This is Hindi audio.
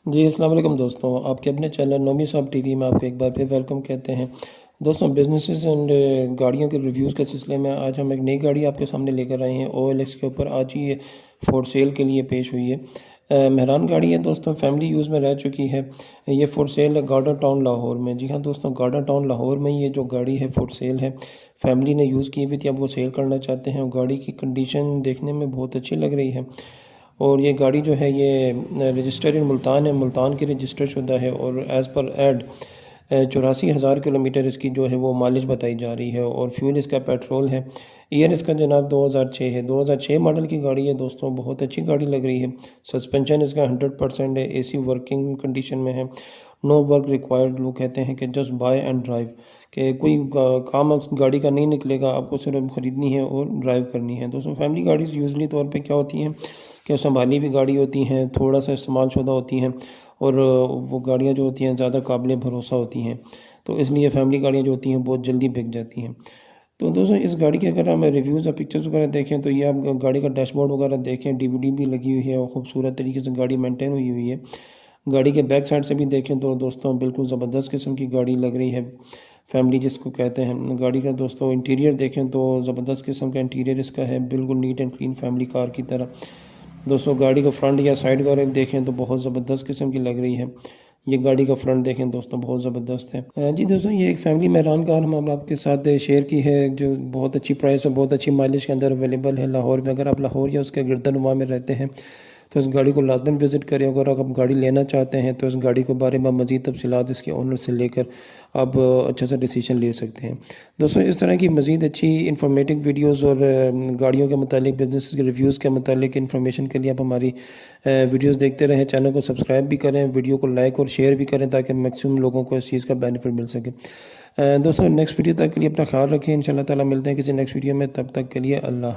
जी, अस्सलाम वालेकुम दोस्तों। आपके अपने चैनल नोमी साहब टीवी में आपको एक बार फिर वेलकम कहते हैं। दोस्तों, बिज़नेसेस एंड गाड़ियों के रिव्यूज़ के सिलसिले में आज हम एक नई गाड़ी आपके सामने लेकर आए हैं। OLX के ऊपर आज ही ये फॉर सेल के लिए पेश हुई है। मेहरान गाड़ी है दोस्तों, फैमिली यूज़ में रह चुकी है। ये फॉर सेल है गार्डन टाउन लाहौर में। जी हाँ दोस्तों, गार्डन टाउन लाहौर में ये जो गाड़ी है फॉर सेल है। फैमिली ने यूज़ की हुई थी, अब वो सेल करना चाहते हैं। गाड़ी की कंडीशन देखने में बहुत अच्छी लग रही है और ये गाड़ी जो है ये रजिस्टर इन मुल्तान है, मुल्तान की रजिस्टर शुदा है और एज़ पर एड 84,000 किलोमीटर इसकी जो है वो माइलेज बताई जा रही है और फ्यूल इसका पेट्रोल है। ईयर इसका जनाब 2006 है। 2006 मॉडल की गाड़ी है दोस्तों, बहुत अच्छी गाड़ी लग रही है। सस्पेंशन इसका 100% है, AC वर्किंग कंडीशन में है। नो वर्क रिक्वायर्ड, लोग कहते हैं कि जस्ट बाय एंड ड्राइव, कि कोई काम उस गाड़ी का नहीं निकलेगा, आपको सिर्फ ख़रीदनी है और ड्राइव करनी है। दोस्तों, फैमिली गाड़ीज़ यूजली तौर पे क्या होती हैं कि संभाली हुई गाड़ी होती हैं, थोड़ा सा इस्तेमाल शुदा होती हैं और वो गाड़ियाँ जो होती हैं ज़्यादा काबिल भरोसा होती हैं, तो इसलिए फैमिली गाड़ियाँ जो होती हैं बहुत जल्दी बिक जाती हैं। तो दोस्तों, इस गाड़ी के अगर हम रिव्यूज़ और पिक्चर्स वगैरह देखें तो ये आप गाड़ी का डैशबोर्ड वगैरह देखें, DVD भी लगी हुई है और ख़ूबसूरत तरीके से गाड़ी मेंटेन हुई हुई है। गाड़ी के बैक साइड से भी देखें तो दोस्तों बिल्कुल ज़बरदस्त किस्म की गाड़ी लग रही है, फैमिली जिसको कहते हैं। गाड़ी का दोस्तों इंटीरियर देखें तो ज़बरदस्त किस्म का इंटीरियर इसका है, बिल्कुल neat and clean family car की तरह। दोस्तों, गाड़ी का फ्रंट या साइड का देखें तो बहुत ज़बरदस्त किस्म की लग रही है। ये गाड़ी का फ्रंट देखें दोस्तों, बहुत ज़बरदस्त है। जी दोस्तों, ये एक फैमिली मेहरान कार हम आपके साथ शेयर की है जो बहुत अच्छी प्राइस और बहुत अच्छी माइलेज के अंदर अवेलेबल है लाहौर में। अगर आप लाहौर या उसके गिरदनुमा में रहते हैं तो इस गाड़ी को लाजमन विज़िट करें। अगर आप गाड़ी लेना चाहते हैं तो इस गाड़ी के बारे में मज़ीद तफ़सीलात इसके ओनर से लेकर आप अच्छा सा डिसीजन ले सकते हैं। दोस्तों, इस तरह की मज़ीद अच्छी इन्फॉर्मेटिव वीडियोज़ और गाड़ियों के मतलब बिजनेस के रिव्यूज़ के मतलब इन्फॉर्मेशन के लिए आप हमारी वीडियोज़ देखते रहें। चैनल को सब्सक्राइब भी करें, वीडियो को लाइक और शेयर भी करें ताकि मैक्सिमम लोगों को इस चीज़ का बेनिफिट मिल सके। दोस्तों, नेक्स्ट वीडियो तक के लिए अपना ख्याल रखें। इंशाल्लाह ताला मिलते हैं किसी नेक्स्ट वीडियो में, तब तक के लिए अल्लाह।